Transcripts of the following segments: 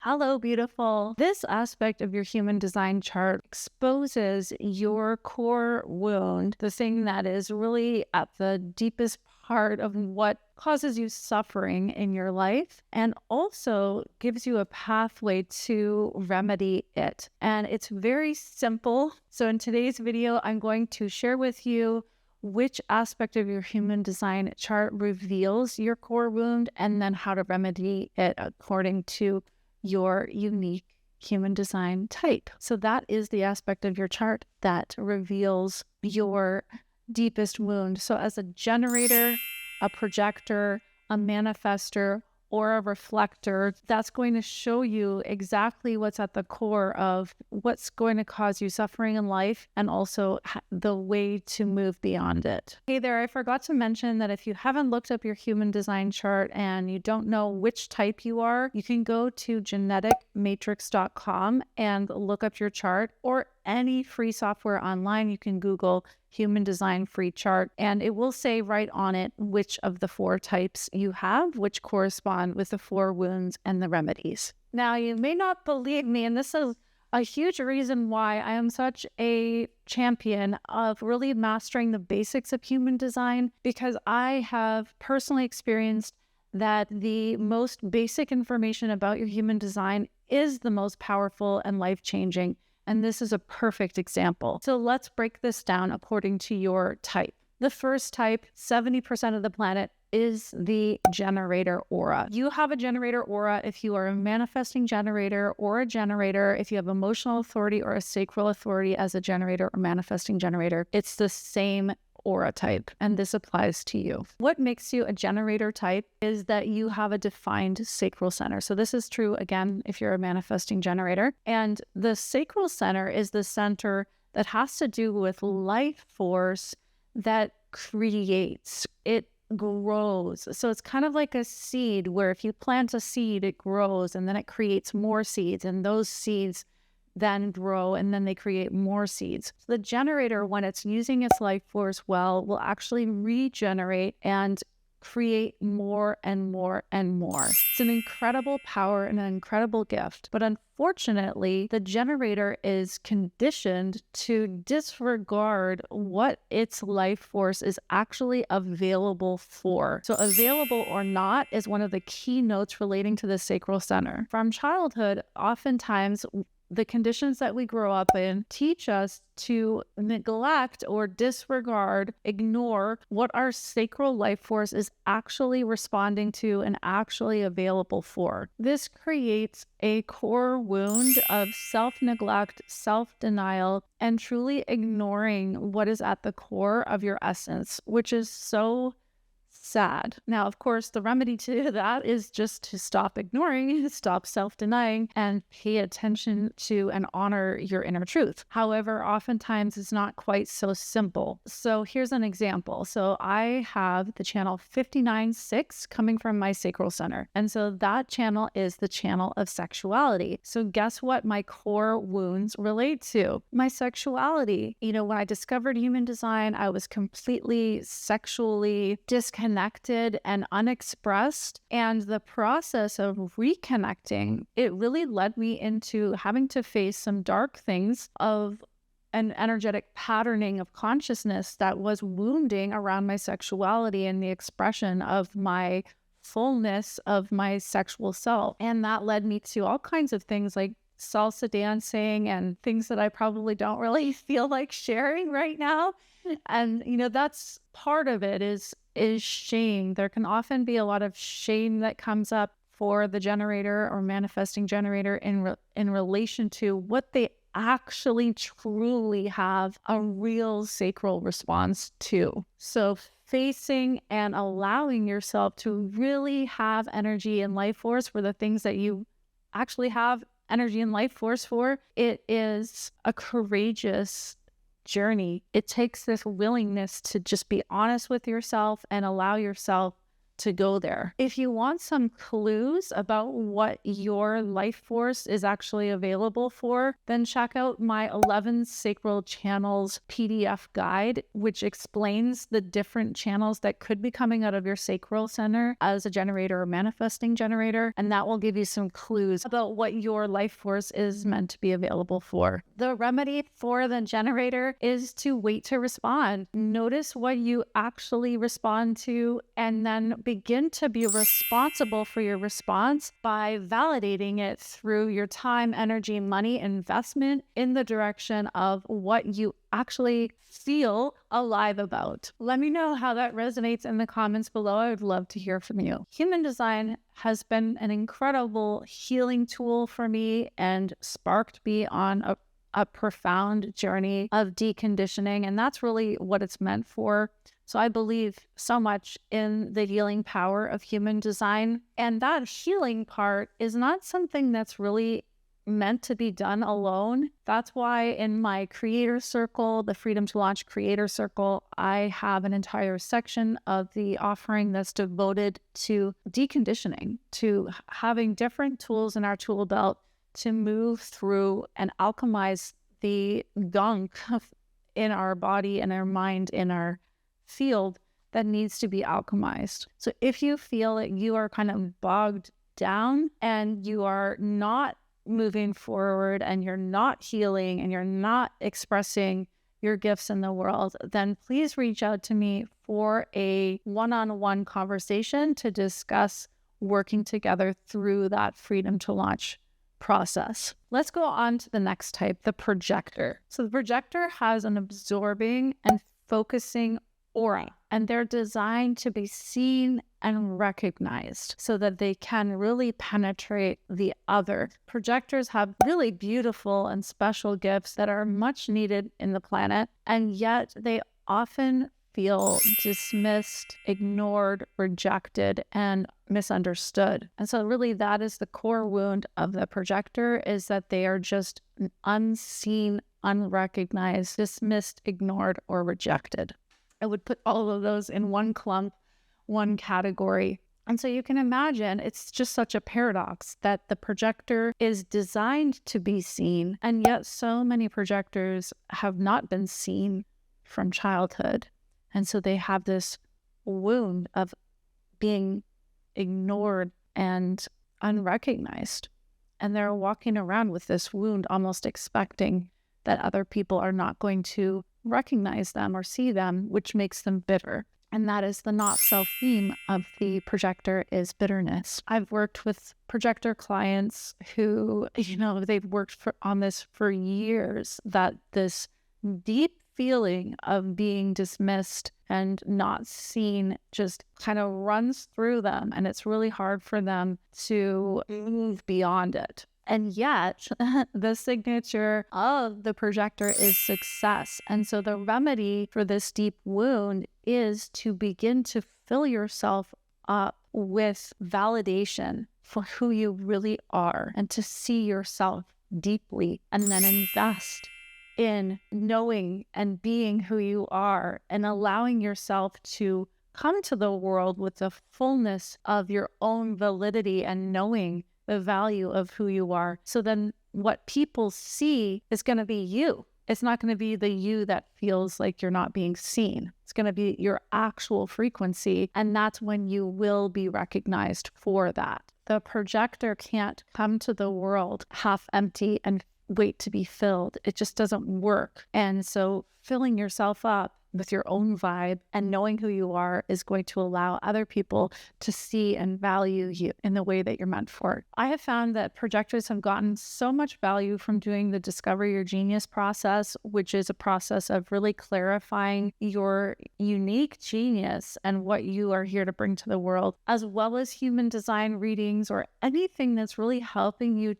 Hello, beautiful. This aspect of your human design chart exposes your core wound, the thing that is really at the deepest part of what causes you suffering in your life, and also gives you a pathway to remedy it. And it's very simple. So in today's video, I'm going to share with you which aspect of your human design chart reveals your core wound, and then how to remedy it according to your unique human design type. So that is the aspect of your chart that reveals your deepest wound. So as a generator, a projector, a manifestor, or a reflector, that's going to show you exactly what's at the core of what's going to cause you suffering in life, and also the way to move beyond it. Hey there, I forgot to mention that if you haven't looked up your human design chart and you don't know which type you are, you can go to geneticmatrix.com and look up your chart, or any free software online. You can Google human design free chart, and it will say right on it which of the 4 types you have, which correspond with the 4 wounds and the remedies. Now, you may not believe me, and this is a huge reason why I am such a champion of really mastering the basics of human design, because I have personally experienced that the most basic information about your human design is the most powerful and life-changing. And this is a perfect example. So let's break this down according to your type. The first type, 70% of the planet, is the generator aura. You have a generator aura if you are a manifesting generator or a generator, if you have emotional authority or a sacral authority as a generator or manifesting generator. It's the same aura type, and this applies to you. What makes you a generator type is that you have a defined sacral center. So this is true again if you're a manifesting generator. And the sacral center is the center that has to do with life force that creates, it grows. So it's kind of like a seed, where if you plant a seed, it grows and then it creates more seeds, and those seeds then grow, and then they create more seeds. So the generator, when it's using its life force well, will actually regenerate and create more and more and more. It's an incredible power and an incredible gift. But unfortunately, the generator is conditioned to disregard what its life force is actually available for. So available or not is one of the key notes relating to the sacral center. From childhood, oftentimes the conditions that we grow up in teach us to neglect or disregard, ignore what our sacral life force is actually responding to and actually available for. This creates a core wound of self-neglect, self-denial, and truly ignoring what is at the core of your essence, which is so sad. Now, of course, the remedy to that is just to stop ignoring, stop self-denying, and pay attention to and honor your inner truth. However, oftentimes it's not quite so simple. So here's an example. So I have the channel 59.6 coming from my sacral center. And so that channel is the channel of sexuality. So guess what my core wounds relate to? My sexuality. You know, when I discovered human design, I was completely sexually disconnected and unexpressed, and the process of reconnecting, it really led me into having to face some dark things of an energetic patterning of consciousness that was wounding around my sexuality and the expression of my fullness of my sexual self. And that led me to all kinds of things like salsa dancing and things that I probably don't really feel like sharing right now. And, you know, that's part of it is shame. There can often be a lot of shame that comes up for the generator or manifesting generator in relation to what they actually truly have a real sacral response to. So facing and allowing yourself to really have energy and life force for the things that you actually have energy and life force for, it is a courageous journey. It takes this willingness to just be honest with yourself and allow yourself to go there. If you want some clues about what your life force is actually available for, then check out my 11 Sacral Channels PDF guide, which explains the different channels that could be coming out of your sacral center as a generator or manifesting generator. And that will give you some clues about what your life force is meant to be available for. The remedy for the generator is to wait to respond. Notice what you actually respond to, and then begin to be responsible for your response by validating it through your time, energy, money investment in the direction of what you actually feel alive about. Let me know how that resonates in the comments below. I would love to hear from you. Human design has been an incredible healing tool for me and sparked me on a profound journey of deconditioning. And that's really what it's meant for. So I believe so much in the healing power of human design. And that healing part is not something that's really meant to be done alone. That's why in my creator circle, the Freedom to Launch Creator Circle, I have an entire section of the offering that's devoted to deconditioning, to having different tools in our tool belt to move through and alchemize the gunk in our body, in our mind, in our field that needs to be alchemized. So if you feel that you are kind of bogged down and you are not moving forward and you're not healing and you're not expressing your gifts in the world, then please reach out to me for a one-on-one conversation to discuss working together through that Freedom to Launch process. Let's go on to the next type, the projector. So the projector has an absorbing and focusing aura, and they're designed to be seen and recognized so that they can really penetrate the other. Projectors have really beautiful and special gifts that are much needed in the planet, and yet they often feel dismissed, ignored, rejected, and misunderstood. And so really that is the core wound of the projector, is that they are just unseen, unrecognized, dismissed, ignored, or rejected. I would put all of those in one clump, one category. And so you can imagine it's just such a paradox that the projector is designed to be seen, and yet so many projectors have not been seen from childhood. And so they have this wound of being ignored and unrecognized. And they're walking around with this wound, almost expecting that other people are not going to recognize them or see them, which makes them bitter. And that is the not self theme of the projector, is bitterness. I've worked with projector clients who, they've worked on this for years, that this deep feeling of being dismissed and not seen just kind of runs through them. And it's really hard for them to move beyond it. And yet, the signature of the projector is success. And so the remedy for this deep wound is to begin to fill yourself up with validation for who you really are, and to see yourself deeply, and then invest in knowing and being who you are, and allowing yourself to come to the world with the fullness of your own validity and knowing the value of who you are. So then what people see is going to be you. It's not going to be the you that feels like you're not being seen. It's going to be your actual frequency. And that's when you will be recognized for that. The projector can't come to the world half empty and wait to be filled. It just doesn't work. And so filling yourself up with your own vibe and knowing who you are is going to allow other people to see and value you in the way that you're meant for. I have found that projectors have gotten so much value from doing the Discover Your Genius process, which is a process of really clarifying your unique genius and what you are here to bring to the world, as well as human design readings or anything that's really helping you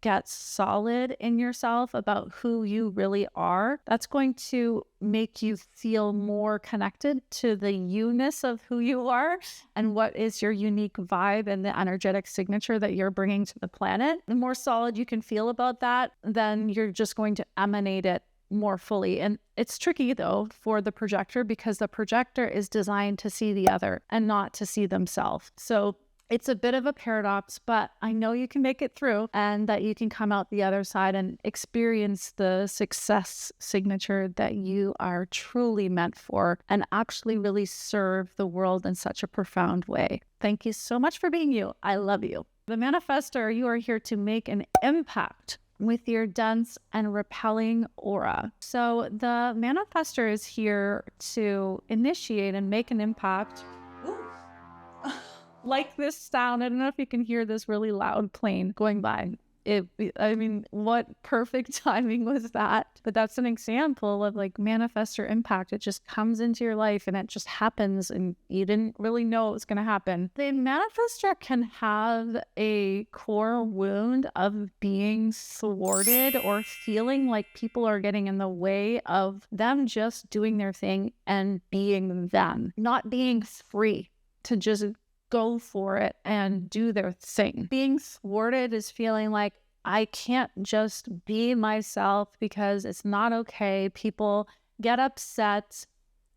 get solid in yourself about who you really are. That's going to make you feel more connected to the you-ness of who you are and what is your unique vibe and the energetic signature that you're bringing to the planet. The more solid you can feel about that, then you're just going to emanate it more fully. And it's tricky though for the projector, because the projector is designed to see the other and not to see themselves. So it's a bit of a paradox, but I know you can make it through, and that you can come out the other side and experience the success signature that you are truly meant for, and actually really serve the world in such a profound way. Thank you so much for being you. I love you. The Manifestor, you are here to make an impact with your dense and repelling aura. So the Manifestor is here to initiate and make an impact. Like this sound. I don't know if you can hear this really loud plane going by. I mean, what perfect timing was that? But that's an example of like manifestor impact. It just comes into your life and it just happens, and you didn't really know it was going to happen. The manifestor can have a core wound of being thwarted or feeling like people are getting in the way of them just doing their thing and being them, not being free to just go for it and do their thing. Being thwarted is feeling like I can't just be myself because it's not okay. People get upset.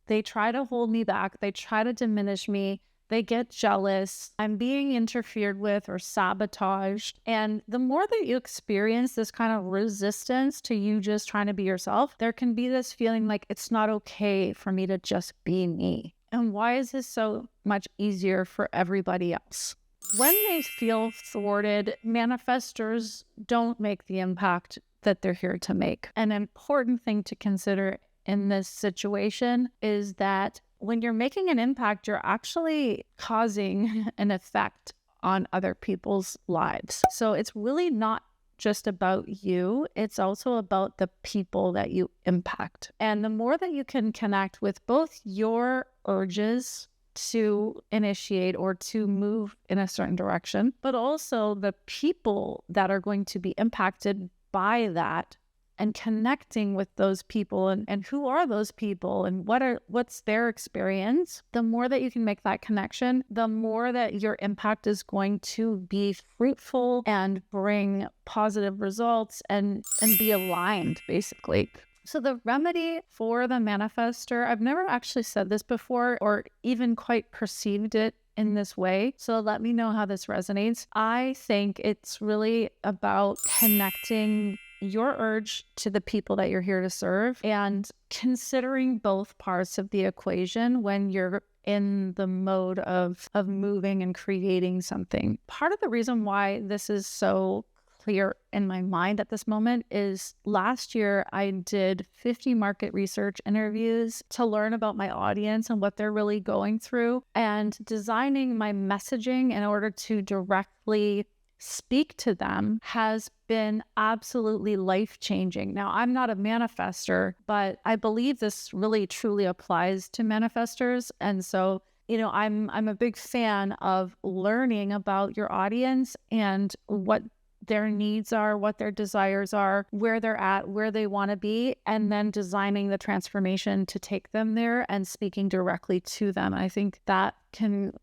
They try to hold me back. They try to diminish me. They get jealous. I'm being interfered with or sabotaged. And the more that you experience this kind of resistance to you just trying to be yourself, there can be this feeling like it's not okay for me to just be me. And why is this so much easier for everybody else? When they feel thwarted, manifestors don't make the impact that they're here to make. An important thing to consider in this situation is that when you're making an impact, you're actually causing an effect on other people's lives. So it's really not just about you. It's also about the people that you impact. And the more that you can connect with both your urges to initiate or to move in a certain direction, but also the people that are going to be impacted by that, and connecting with those people and who are those people and what's their experience, the more that you can make that connection, the more that your impact is going to be fruitful and bring positive results and be aligned, basically. So the remedy for the manifestor, I've never actually said this before or even quite perceived it in this way, so let me know how this resonates. I think it's really about connecting your urge to the people that you're here to serve and considering both parts of the equation when you're in the mode of moving and creating something. Part of the reason why this is so clear in my mind at this moment is last year I did 50 market research interviews to learn about my audience and what they're really going through, and designing my messaging in order to directly speak to them has been absolutely life-changing. Now, I'm not a manifestor, but I believe this really truly applies to manifestors. And so, I'm a big fan of learning about your audience and what their needs are, what their desires are, where they're at, where they want to be, and then designing the transformation to take them there and speaking directly to them. I think that can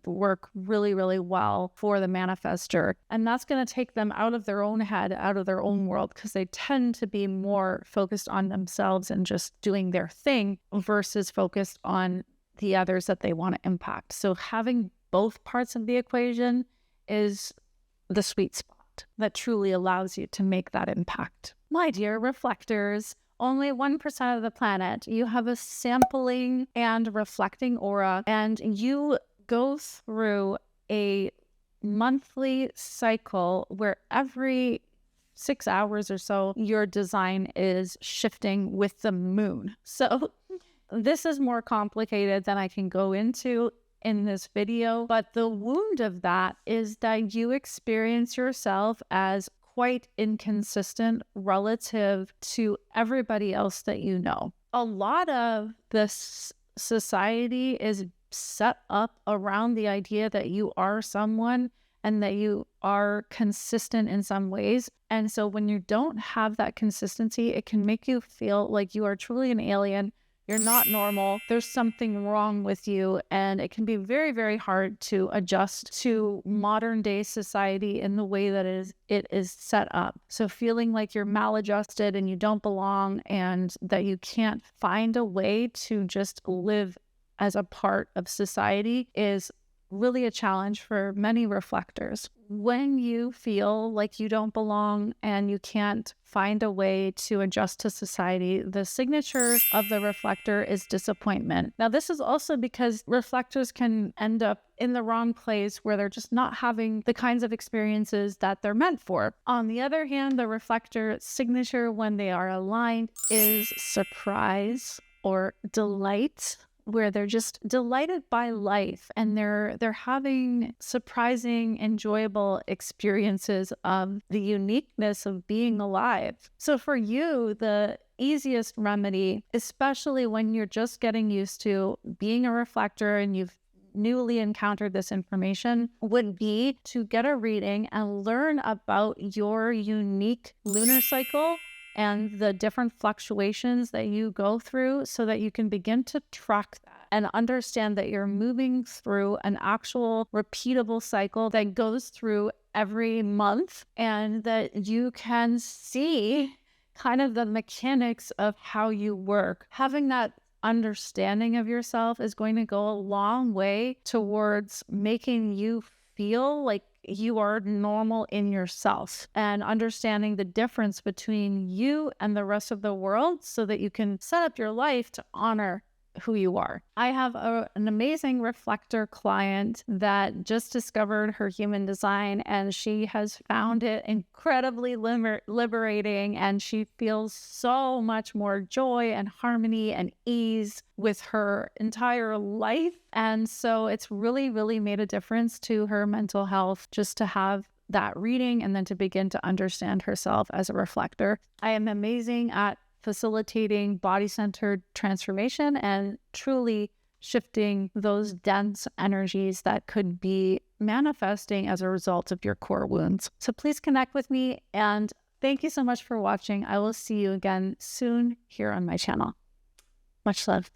work really, really well for the manifestor. And that's going to take them out of their own head, out of their own world, because they tend to be more focused on themselves and just doing their thing versus focused on the others that they want to impact. So having both parts of the equation is the sweet spot that truly allows you to make that impact. My dear reflectors, only 1% of the planet. You have a sampling and reflecting aura, and you go through a monthly cycle where every 6 hours or so, your design is shifting with the moon. So this is more complicated than I can go into in this video, but the wound of that is that you experience yourself as quite inconsistent relative to everybody else that you know. A lot of this society is set up around the idea that you are someone and that you are consistent in some ways. And so when you don't have that consistency, it can make you feel like you are truly an alien. You're not normal. There's something wrong with you. And it can be very, very hard to adjust to modern day society in the way that it is set up. So feeling like you're maladjusted and you don't belong and that you can't find a way to just live as a part of society is really a challenge for many reflectors. When you feel like you don't belong and you can't find a way to adjust to society, the signature of the reflector is disappointment. Now, this is also because reflectors can end up in the wrong place where they're just not having the kinds of experiences that they're meant for. On the other hand, the reflector signature, when they are aligned, is surprise or delight, where they're just delighted by life and they're having surprising, enjoyable experiences of the uniqueness of being alive. So for you, the easiest remedy, especially when you're just getting used to being a reflector and you've newly encountered this information, would be to get a reading and learn about your unique lunar cycle and the different fluctuations that you go through so that you can begin to track that and understand that you're moving through an actual repeatable cycle that goes through every month, and that you can see kind of the mechanics of how you work. Having that understanding of yourself is going to go a long way towards making you feel like you are normal in yourself and understanding the difference between you and the rest of the world so that you can set up your life to honor who you are. I have an amazing reflector client that just discovered her human design, and she has found it incredibly liberating, and she feels so much more joy and harmony and ease with her entire life. And so it's really, really made a difference to her mental health just to have that reading and then to begin to understand herself as a reflector. I am amazing at facilitating body-centered transformation and truly shifting those dense energies that could be manifesting as a result of your core wounds. So please connect with me, and thank you so much for watching. I will see you again soon here on my channel. Much love.